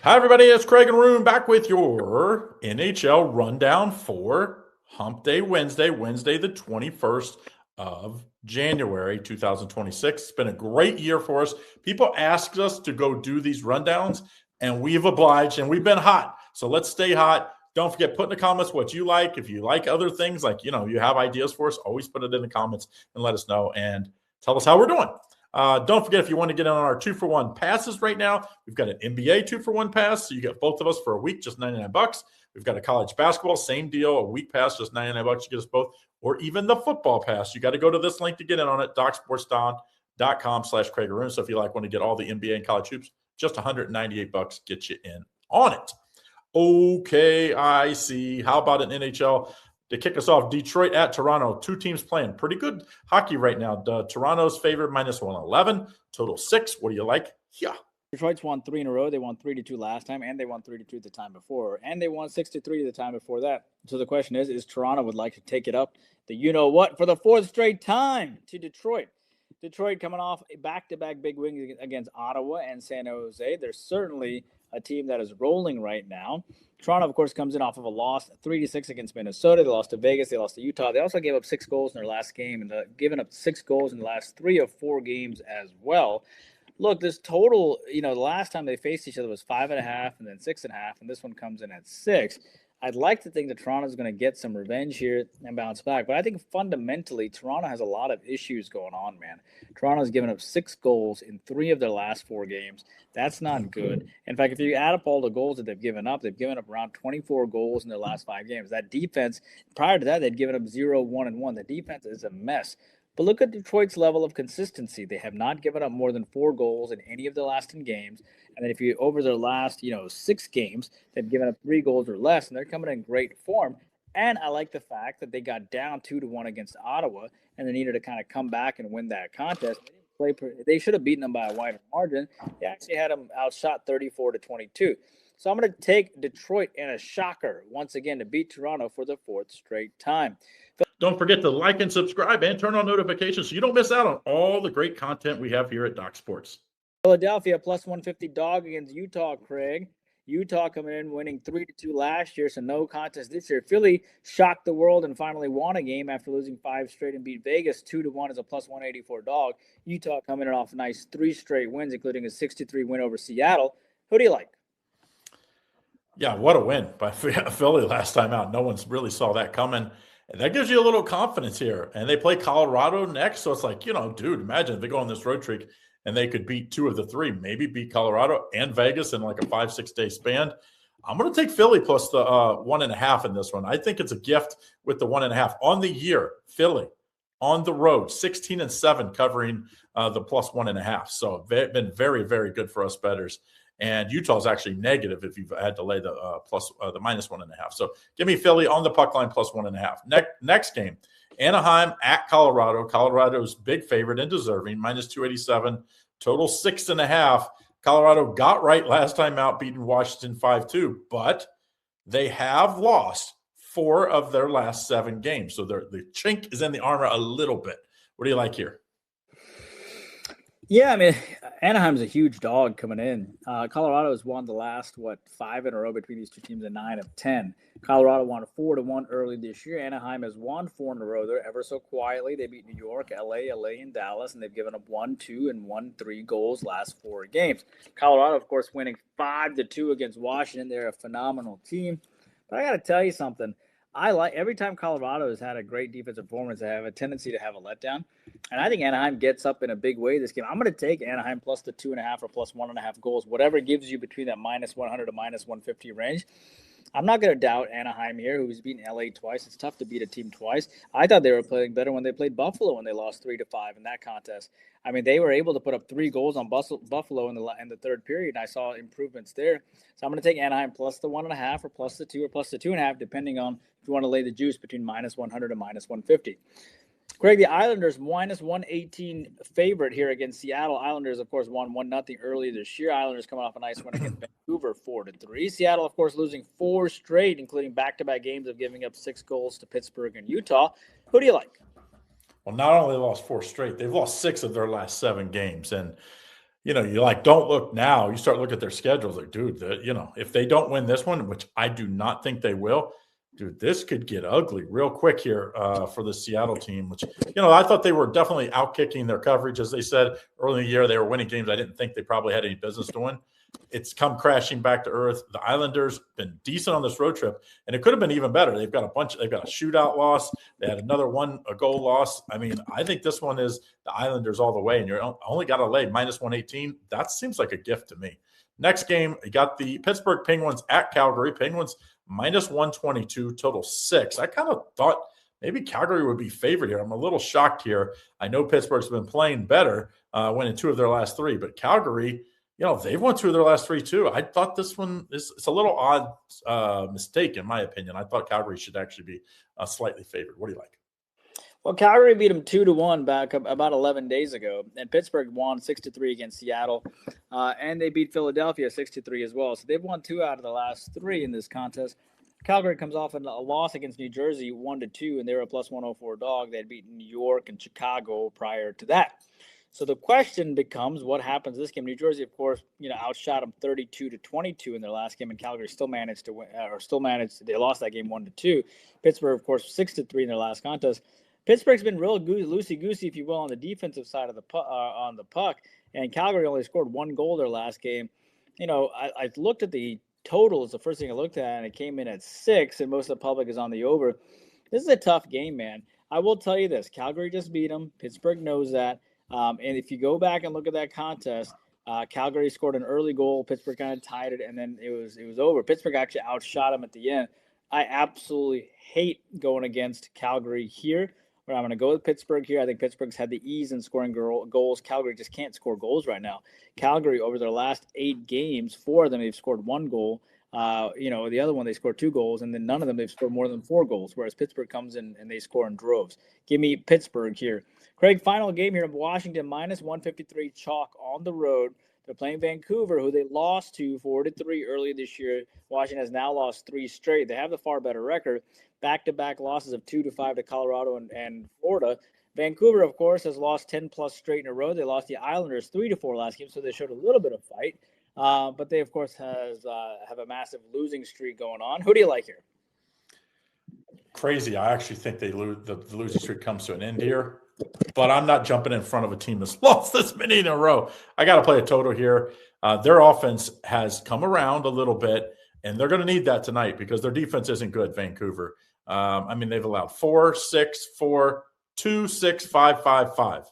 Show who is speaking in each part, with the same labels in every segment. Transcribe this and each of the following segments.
Speaker 1: Hi, everybody. It's Craig and Arun back with your NHL rundown for Hump Day Wednesday, the 21st of January, 2026. It's been a great year for us. People asked us to go do these rundowns, and we've obliged, and we've been hot. So let's stay hot. Don't forget, put in the comments what you like. If you like other things, like, you have ideas for us, always put it in the comments and let us know and tell us how we're doing. Don't forget, if you want to get in on our 2-for-1 passes right now, we've got an NBA 2-for-1 pass. So you get both of us for a week, just $99. We've got a college basketball, same deal, a week pass, just $99. You get us both, or even the football pass. You got to go to this link to get in on it, docsportsdown.com/CraigArun. So if you want to get all the NBA and college hoops, just $198 get you in on it. Okay, I see. How about an NHL? To kick us off, Detroit at Toronto. Two teams playing pretty good hockey right now. Toronto's favored -111, total 6. What do you like? Yeah.
Speaker 2: Detroit's won 3 in a row. They won 3-2 last time, and they won 3-2 the time before, and they won 6-3 the time before that. So the question is Toronto would like to take it up the you-know-what for the 4th straight time to Detroit. Detroit coming off back-to-back big wins against Ottawa and San Jose. They're certainly a team that is rolling right now. Toronto, of course, comes in off of a loss 3-6 against Minnesota. They lost to Vegas. They lost to Utah. They also gave up 6 goals in their last game, and given up 6 goals in the last 3 of 4 games as well. Look, this total, the last time they faced each other was 5.5 and then 6.5, and this one comes in at 6. I'd like to think that Toronto's going to get some revenge here and bounce back. But I think fundamentally, Toronto has a lot of issues going on, man. Toronto's given up 6 goals in 3 of their last 4 games. That's not good. In fact, if you add up all the goals that they've given up around 24 goals in their last 5 games. That defense, prior to that, they'd given up 0, 1, and 1. The defense is a mess. But look at Detroit's level of consistency. They have not given up more than 4 goals in any of the last 10 games. And then if you over their last, 6 games, they've given up 3 goals or less, and they're coming in great form. And I like the fact that they got down 2-1 against Ottawa, and they needed to kind of come back and win that contest. They should have beaten them by a wider margin. They actually had them outshot 34-22. So I'm going to take Detroit in a shocker once again to beat Toronto for the 4th straight time.
Speaker 1: Don't forget to like and subscribe and turn on notifications so you don't miss out on all the great content we have here at Doc Sports.
Speaker 2: Philadelphia +150 dog against Utah, Craig. Utah coming in winning 3-2 last year, so no contest this year. Philly shocked the world and finally won a game after losing 5 straight and beat Vegas 2-1 as a +184 dog. Utah coming in off a nice 3 straight wins, including a 6-3 win over Seattle. Who do you like?
Speaker 1: Yeah, what a win by Philly last time out. No one's really saw that coming. And that gives you a little confidence here. And they play Colorado next. So it's like, dude, imagine if they go on this road trip and they could beat 2 of the 3, maybe beat Colorado and Vegas in like a 5-6 day span. I'm going to take Philly plus the 1.5 in this one. I think it's a gift with the 1.5 on the year. Philly on the road, 16-7 covering the plus 1.5. So been very, very good for us bettors. And Utah's actually negative if you've had to lay the the -1.5. So give me Philly on the puck line plus 1.5. Next game, Anaheim at Colorado. Colorado's big favorite and deserving, -287, total 6.5. Colorado got right last time out, beating Washington 5-2, but they have lost 4 of their last 7 games. So the chink is in the armor a little bit. What do you like here?
Speaker 2: Yeah, I mean, Anaheim's a huge dog coming in. Colorado has won the last, 5 in a row between these two teams in 9 of 10. Colorado won 4-1 early this year. Anaheim has won 4 in a row. They're ever so quietly. They beat New York, LA, and Dallas, and they've given up 1, 2, and 1, 3 goals last 4 games. Colorado, of course, winning 5-2 against Washington. They're a phenomenal team. But I got to tell you something. Every time Colorado has had a great defensive performance, they have a tendency to have a letdown. And I think Anaheim gets up in a big way this game. I'm going to take Anaheim plus the 2.5 or plus 1.5 goals, whatever gives you between that -100 to -150 range. I'm not going to doubt Anaheim here, who's beaten LA twice. It's tough to beat a team twice. I thought they were playing better when they played Buffalo when they lost 3-5 in that contest. I mean, they were able to put up 3 goals on Buffalo in the third period, and I saw improvements there. So I'm going to take Anaheim plus the 1.5 or plus the 2 or plus the 2.5, depending on if you want to lay the juice between -100 and -150. Craig, the Islanders -118 favorite here against Seattle. Islanders, of course, won 1-0 earlier this year. Islanders coming off a nice win against Vancouver 4-3. Seattle, of course, losing 4 straight, including back-to-back games of giving up 6 goals to Pittsburgh and Utah. Who do you like?
Speaker 1: Well, not only lost 4 straight, they've lost 6 of their last 7 games. And you like, don't look now. You start looking at their schedules, like, dude, if they don't win this one, which I do not think they will, dude, this could get ugly real quick here for the Seattle team, which, I thought they were definitely outkicking their coverage. As they said early in the year, they were winning games I didn't think they probably had any business doing. It's come crashing back to earth. The Islanders been decent on this road trip, and it could have been even better. They've got a shootout loss. They had a goal loss. I mean, I think this one is the Islanders all the way, and you're only got to lay minus 118. That seems like a gift to me. Next game, you got the Pittsburgh Penguins at Calgary. Penguins minus 122, total 6. I kind of thought maybe Calgary would be favored here. I'm a little shocked here. I know Pittsburgh's been playing better, winning 2 of their last 3, but Calgary, they've won 2 of their last 3 too. I thought this one it's a little odd mistake in my opinion. I thought Calgary should actually be slightly favored. What do you like?
Speaker 2: Well, Calgary beat them 2-1 back about 11 days ago, and Pittsburgh won 6-3 against Seattle, and they beat Philadelphia 6-3 as well. So they've won 2 out of the last 3 in this contest. Calgary comes off a loss against New Jersey 1-2, and they were a plus 104 dog. They had beaten New York and Chicago prior to that. So the question becomes, what happens this game? New Jersey, of course, outshot them 32-22 in their last game, and Calgary still managed to win, they lost that game 1-2. Pittsburgh, of course, 6-3 in their last contest. Pittsburgh's been real loosey-goosey, if you will, on the defensive side of the puck, and Calgary only scored 1 goal their last game. I looked at the totals, the first thing I looked at, and it came in at 6, and most of the public is on the over. This is a tough game, man. I will tell you this. Calgary just beat them. Pittsburgh knows that. And if you go back and look at that contest, Calgary scored an early goal. Pittsburgh kind of tied it, and then it was over. Pittsburgh actually outshot them at the end. I absolutely hate going against Calgary here, but I'm going to go with Pittsburgh here. I think Pittsburgh's had the ease in scoring goals. Calgary just can't score goals right now. Calgary, over their last 8 games, 4 of them they've scored 1 goal. The other one they scored 2 goals, and then none of them they've scored more than 4 goals, whereas Pittsburgh comes in and they score in droves. Give me Pittsburgh here. Craig, final game here of Washington, minus 153 chalk on the road. They're playing Vancouver, who they lost to 4-3 earlier this year. Washington has now lost 3 straight. They have the far better record. Back-to-back losses of 2-5 to Colorado and Florida. Vancouver, of course, has lost 10-plus straight in a row. They lost the Islanders 3-4 last game, so they showed a little bit of fight. But they, of course, have a massive losing streak going on. Who do you like here?
Speaker 1: Crazy. I actually think the losing streak comes to an end here. But I'm not jumping in front of a team that's lost this many in a row. I got to play a total here. Their offense has come around a little bit, and they're going to need that tonight because their defense isn't good, Vancouver. They've allowed 4, 6, 4, 2, 6, 5, 5, 5.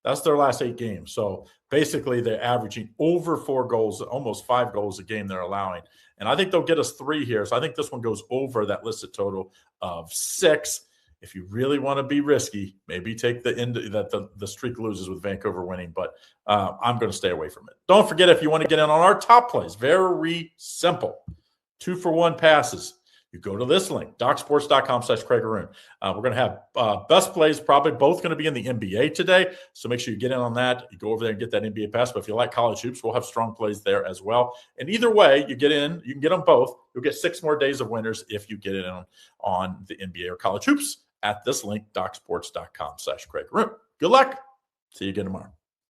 Speaker 1: That's their last 8 games. So basically they're averaging over 4 goals, almost 5 goals a game they're allowing. And I think they'll get us 3 here. So I think this one goes over that listed total of 6. If you really want to be risky, maybe take the end that the streak loses with Vancouver winning, but I'm going to stay away from it. Don't forget, if you want to get in on our top plays, very simple. 2-for-1 passes. You go to this link, docsports.com/Craig Arun. We're going to have best plays, probably both going to be in the NBA today. So make sure you get in on that. You go over there and get that NBA pass. But if you like college hoops, we'll have strong plays there as well. And either way, you get in, you can get them both. You'll get 6 more days of winners if you get in on the NBA or college hoops at this link, docsports.com/Craig Arun. Good luck. See you again tomorrow.